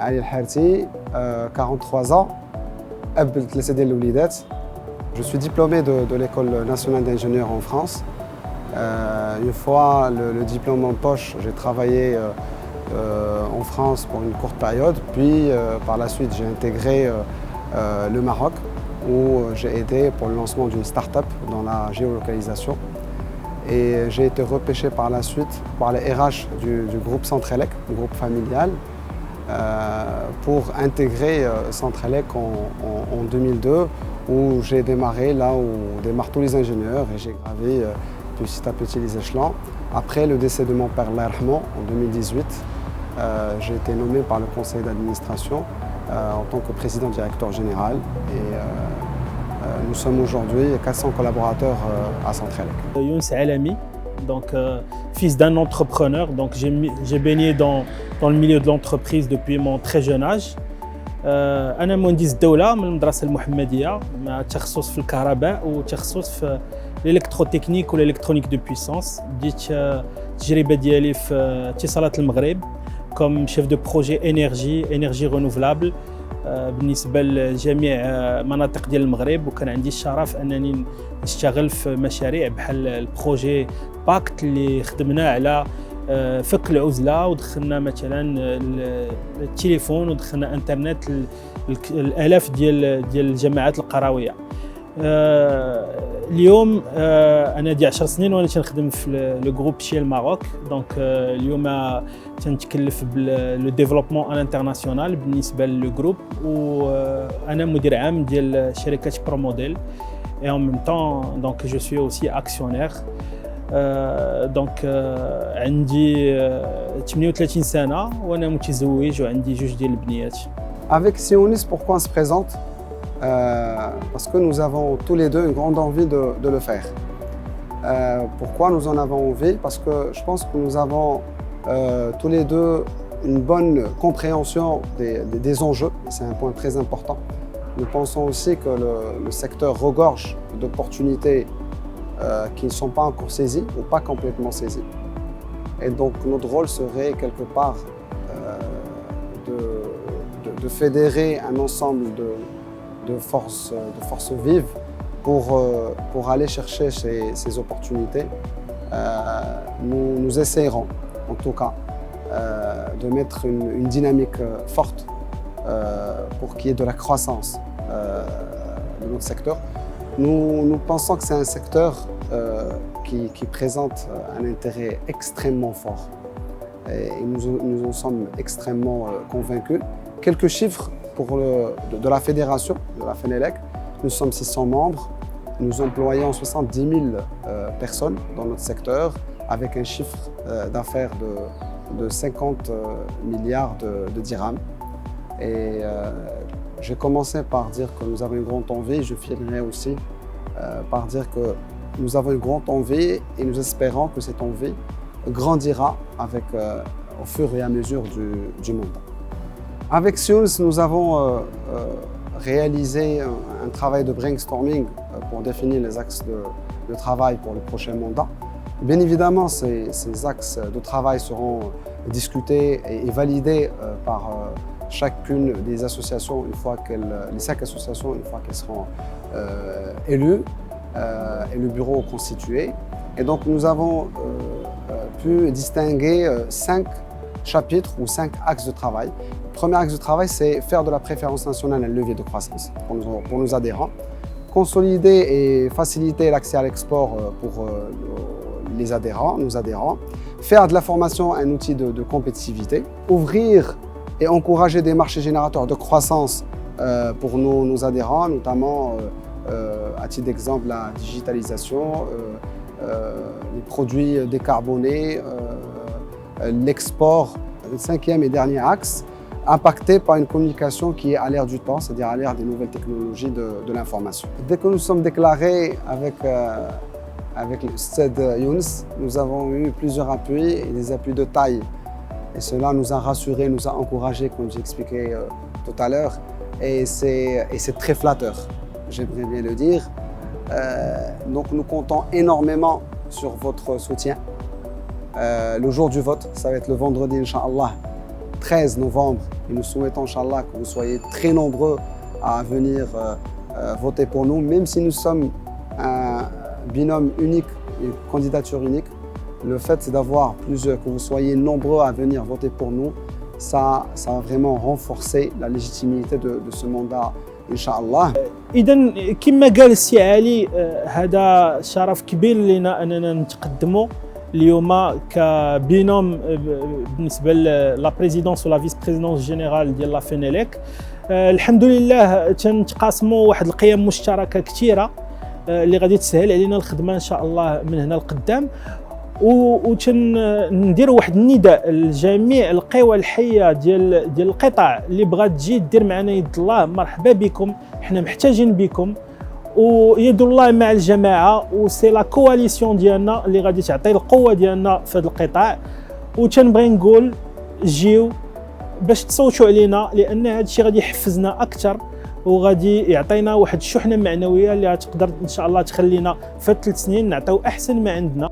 Ali El-Harti, 43 ans, je suis diplômé de l'École nationale d'ingénieurs en France. Une fois le diplôme en poche, j'ai travaillé en France pour une courte période, puis par la suite j'ai intégré le Maroc où j'ai aidé pour le lancement d'une start-up dans la géolocalisation. Et j'ai été repêché par la suite par les RH du groupe Centrelec, le groupe familial, pour intégrer Centrelec en 2002, où j'ai démarré là où démarrent tous les ingénieurs et j'ai gravé petit à petit les échelons. Après le décès de mon père, Allah yarhamou, en 2018, j'ai été nommé par le conseil d'administration en tant que président-directeur général. Et nous sommes aujourd'hui 400 collaborateurs à Centrelec. Younes Alami, donc fils d'un entrepreneur, donc j'ai baigné dans le milieu de l'entreprise depuis mon très jeune âge. أنا مهندس دولة من المدرسة المحمدية مع تخصص في الكهرباء وتخصص في الإلكتروتكنيك والإلكترونيك دو بويسانس. بديت التجربة ديالي في اتصالات المغرب كوم شيف دو بروجي انرجي رينوفلابل بالنسبة لجميع مناطق ديال المغرب، وكان عندي الشرف أنني نشتغل في مشاريع بحال البروجي باكت اللي خدمنا على فك العزلة ودخلنا مثلا التليفون ودخلنا انترنت الالاف ديال الجماعات القرويه. اليوم انا دي 10 سنين وانا تنخدم في لو جروب شيل ماروك، دونك اليوم تنتكلف بالو ديفلوبمون انترناسيونال بالنسبه للو جروب، وانا مدير عام ديال شركه بروموديل et en même temps donc je suis aussi actionnaire. دونك عندي 38 سنة وأنا متزوج وعندي 2 ديال البنيات. Avec Sionis, pourquoi on se présente? Parce que nous avons tous les deux une grande envie de le faire. Pourquoi nous en avons envie? Parce que je pense que nous avons tous les deux une bonne compréhension des enjeux. C'est un point très important. Nous pensons aussi que le secteur regorge d'opportunités qui ne sont pas encore saisis ou pas complètement saisis. Et donc notre rôle serait quelque part de fédérer un ensemble de forces vives pour aller chercher ces opportunités. Nous essayerons en tout cas de mettre une dynamique forte pour qu'il y ait de la croissance de notre secteur. Nous pensons que c'est un secteur qui présente un intérêt extrêmement fort et nous en sommes extrêmement convaincus. Quelques chiffres de la fédération, de la FENELEC. Nous sommes 600 membres, nous employons 70 000 personnes dans notre secteur avec un chiffre d'affaires de 50 milliards de dirhams. Et j'ai commencé par dire que nous avons une grande envie, je finirai aussi par dire que nous avons une grande envie et nous espérons que cette envie grandira au fur et à mesure du monde. Avec Sionis, nous avons réalisé un travail de brainstorming pour définir les axes de travail pour le prochain mandat. Bien évidemment, ces axes de travail seront discutés et validés par chacune des associations les 5 associations une fois qu'elles seront élues et le bureau constitué. Et donc nous avons pu distinguer 5 chapitres ou 5 axes de travail. Le premier axe de travail, c'est faire de la préférence nationale un levier de croissance pour nos adhérents, consolider et faciliter l'accès à l'export pour nos adhérents, faire de la formation un outil de compétitivité, ouvrir et encourager des marchés générateurs de croissance pour nos adhérents, notamment à titre d'exemple la digitalisation, les produits décarbonés, l'export. Le 5e et dernier axe, impacté par une communication qui est à l'ère du temps, c'est-à-dire à l'ère des nouvelles technologies de l'information. Dès que nous sommes déclarés avec le Stade Younes, nous avons eu plusieurs appuis et des appuis de taille. Et cela nous a rassurés, nous a encouragés, comme j'expliquais tout à l'heure. Et c'est très flatteur, j'aimerais bien le dire. Donc nous comptons énormément sur votre soutien. Le jour du vote, ça va être le vendredi, Inch'Allah, 13 novembre. Et nous souhaitons, Inch'Allah, que vous soyez très nombreux à venir voter pour nous, même si nous sommes un binôme unique, une candidature unique. Le fait c'est d'avoir plusieurs, que vous soyez nombreux à venir voter pour nous, ça va vraiment renforcer la légitimité de ce mandat, Inch'Allah. إذا كما قال السي علي هذا شرف كبير لنا أننا نتقدموا اليوم كبينوم بالنسبة لا بريزيدونس ولا فيس بريزيدونس جينيرال ديال لا فينيليك. الحمد لله تنتقاسموا واحد القيم مشتركة كثيرة اللي غادي تسهل علينا الخدمة إن شاء الله من هنا لقدام. ونديروا واحد النداء لجميع القوى الحيه ديال القطاع اللي بغات تجي دير معنا يد الله، مرحبا بكم، حنا محتاجين بكم، ويد الله مع الجماعه، وسي لا كواليسيون ديالنا اللي غادي تعطي القوه ديالنا في هذا القطاع. وتنبغي نقول جيو باش تصوتوا علينا، لان هذا الشيء غادي يحفزنا اكثر وغادي يعطينا واحد الشحنه معنويه اللي غتقدر ان شاء الله تخلينا في 3 سنين نعطيو احسن ما عندنا.